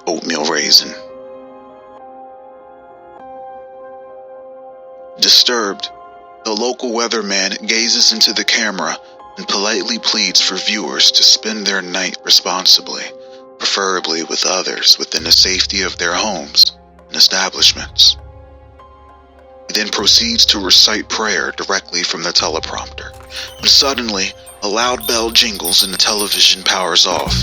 oatmeal raisin. Disturbed, the local weatherman gazes into the camera and politely pleads for viewers to spend their night responsibly, preferably with others within the safety of their homes and establishments. He then proceeds to recite prayer directly from the teleprompter, when suddenly a loud bell jingles and the television powers off.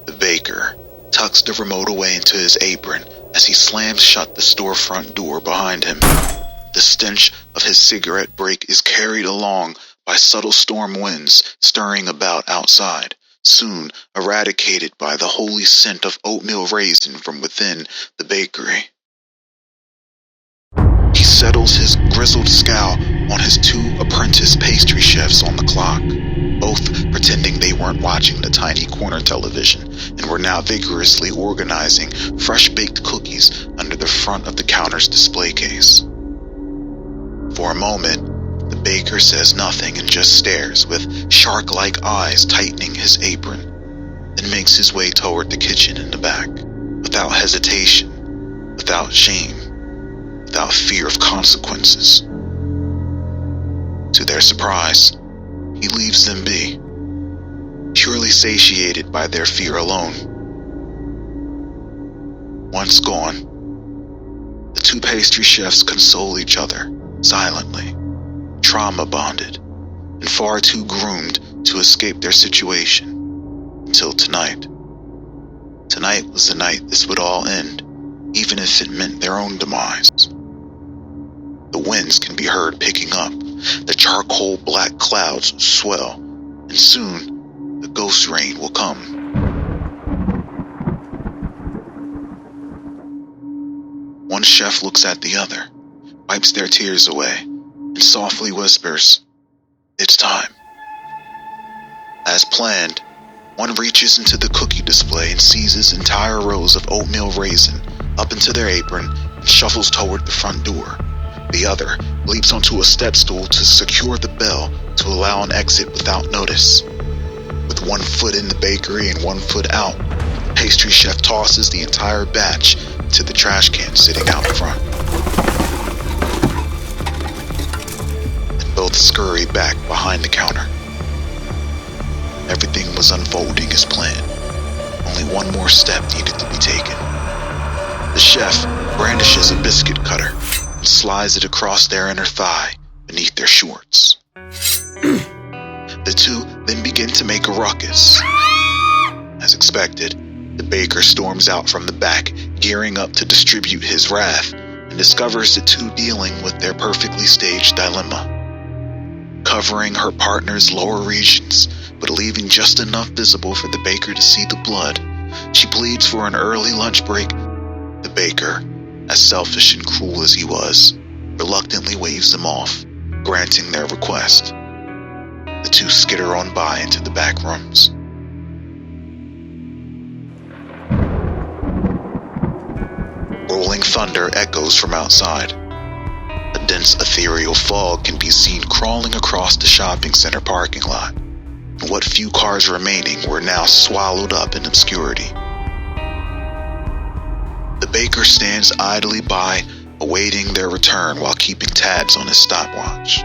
The baker tucks the remote away into his apron as he slams shut the storefront door behind him. The stench of his cigarette break is carried along by subtle storm winds stirring about outside, soon eradicated by the holy scent of oatmeal raisin from within the bakery. He settles his grizzled scowl on his two apprentice pastry chefs on the clock, both pretending they weren't watching the tiny corner television and were now vigorously organizing fresh-baked cookies under the front of the counter's display case. For a moment, the baker says nothing and just stares with shark-like eyes tightening his apron, then makes his way toward the kitchen in the back, without hesitation, without shame, without fear of consequences. To their surprise, he leaves them be, purely satiated by their fear alone. Once gone, the two pastry chefs console each other, silently, trauma-bonded, and far too groomed to escape their situation, until tonight. Tonight was the night this would all end, even if it meant their own demise. The winds can be heard picking up, the charcoal black clouds swell, and soon the ghost rain will come. One chef looks at the other, wipes their tears away, and softly whispers, "It's time." As planned, one reaches into the cookie display and seizes entire rows of oatmeal raisin up into their apron and shuffles toward the front door. The other leaps onto a step stool to secure the bell to allow an exit without notice. With one foot in the bakery and one foot out, the pastry chef tosses the entire batch to the trash can sitting out front. And both scurry back behind the counter. Everything was unfolding as planned. Only one more step needed to be taken. The chef brandishes a biscuit cutter and slides it across their inner thigh beneath their shorts. The two then begin to make a ruckus. As expected, the baker storms out from the back, gearing up to distribute his wrath, and discovers the two dealing with their perfectly staged dilemma. Covering her partner's lower regions, but leaving just enough visible for the baker to see the blood, she pleads for an early lunch break. The baker, as selfish and cruel as he was, reluctantly waves them off, granting their request. The two skitter on by into the back rooms. Rolling thunder echoes from outside. A dense ethereal fog can be seen crawling across the shopping center parking lot, and what few cars remaining were now swallowed up in obscurity. The baker stands idly by, awaiting their return while keeping tabs on his stopwatch.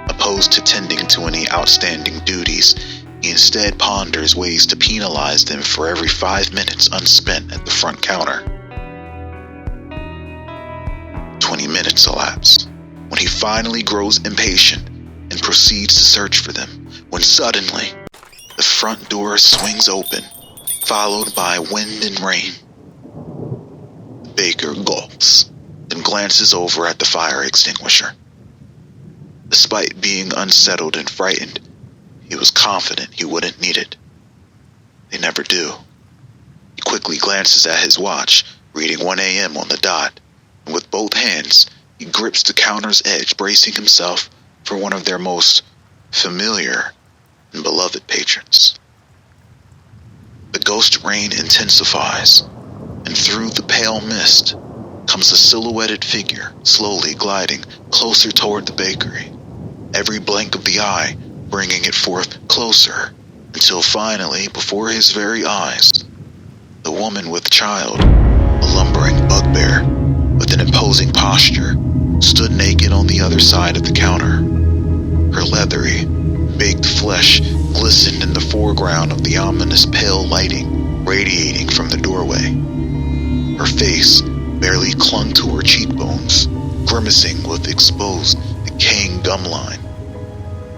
Opposed to tending to any outstanding duties, he instead ponders ways to penalize them for every 5 minutes unspent at the front counter. 20 minutes elapse, when he finally grows impatient and proceeds to search for them, when suddenly, the front door swings open, followed by wind and rain. The baker gulps, then glances over at the fire extinguisher. Despite being unsettled and frightened, he was confident he wouldn't need it. They never do. He quickly glances at his watch, reading 1 a.m. on the dot, and with both hands, he grips the counter's edge, bracing himself for one of their most familiar and beloved patrons. The ghost rain intensifies, and through the pale mist comes a silhouetted figure, slowly gliding closer toward the bakery, every blink of the eye bringing it forth closer, until finally, before his very eyes, The woman with child, a lumbering bugbear with an imposing posture, stood naked on the other side of the counter. Her leathery, baked flesh glistened in the foreground of the ominous pale lighting radiating from the doorway. Her face barely clung to her cheekbones, grimacing with exposed, decaying gum line.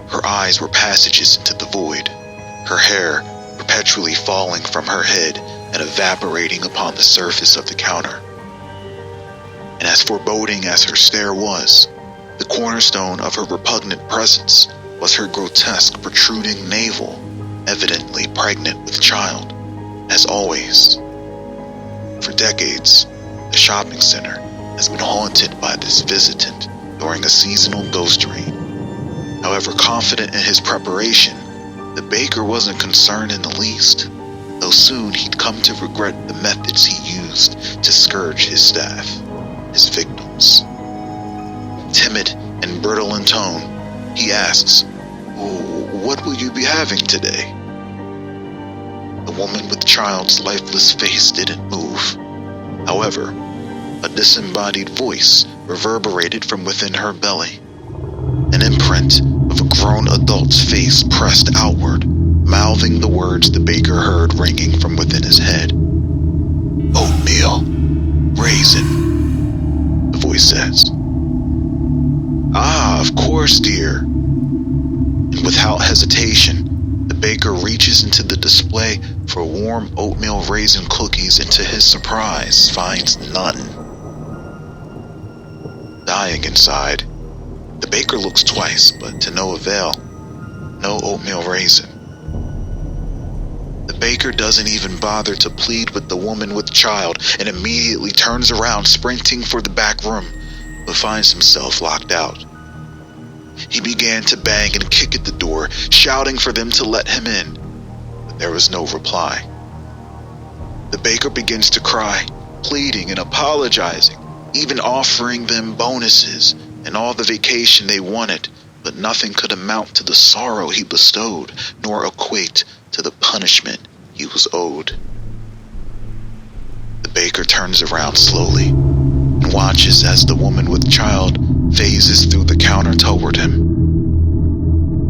Her eyes were passages into the void, her hair perpetually falling from her head and evaporating upon the surface of the counter. And as foreboding as her stare was, the cornerstone of her repugnant presence was her grotesque protruding navel, evidently pregnant with child. As always, for decades, the shopping center has been haunted by this visitant during a seasonal ghost rain. However confident in his preparation, the baker wasn't concerned in the least, though soon he'd come to regret the methods he used to scourge his staff, his victims. Timid and brittle in tone, he asks, "What will you be having today?" The woman with child's lifeless face didn't move. However, a disembodied voice reverberated from within her belly. An imprint of a grown adult's face pressed outward, mouthing the words the baker heard ringing from within his head. "Oatmeal, raisin," the voice says. "Ah, of course, dear." And without hesitation, the baker reaches into the display for warm oatmeal raisin cookies and to his surprise finds none. Dying inside, the baker looks twice, but to no avail. No oatmeal raisin. The baker doesn't even bother to plead with the woman with child and immediately turns around, sprinting for the back room, but finds himself locked out. He began to bang and kick at the door, shouting for them to let him in, but there was no reply. The baker begins to cry, pleading and apologizing, even offering them bonuses and all the vacation they wanted, but nothing could amount to the sorrow he bestowed, nor equate to the punishment he was owed. The baker turns around slowly and watches as the woman with child phases through the counter toward him.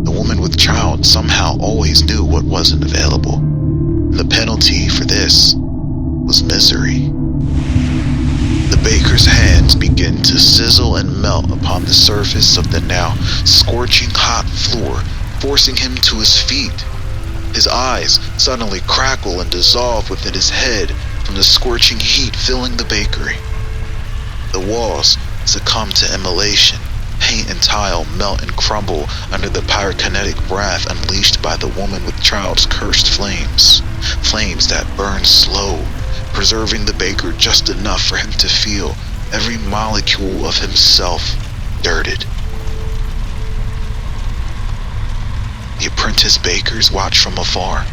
The woman with child somehow always knew what wasn't available, and the penalty for this was misery. The baker's hands begin to sizzle and melt upon the surface of the now scorching hot floor, forcing him to his feet. His eyes suddenly crackle and dissolve within his head from the scorching heat filling the bakery. The walls succumb to immolation. Paint and tile melt and crumble under the pyrokinetic breath unleashed by the woman with child's cursed flames. Flames that burn slow, preserving the baker just enough for him to feel every molecule of himself dirted. The apprentice bakers watch from afar.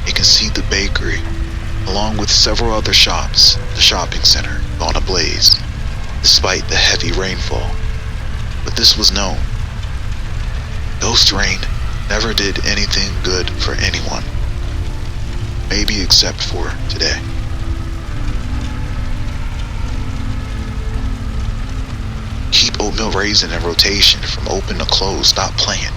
They can see the bakery, along with several other shops, the shopping center, gone ablaze, despite the heavy rainfall. But this was known. Ghost rain never did anything good for anyone. Maybe except for today. Keep oatmeal raisin in rotation from open to close, stop playing.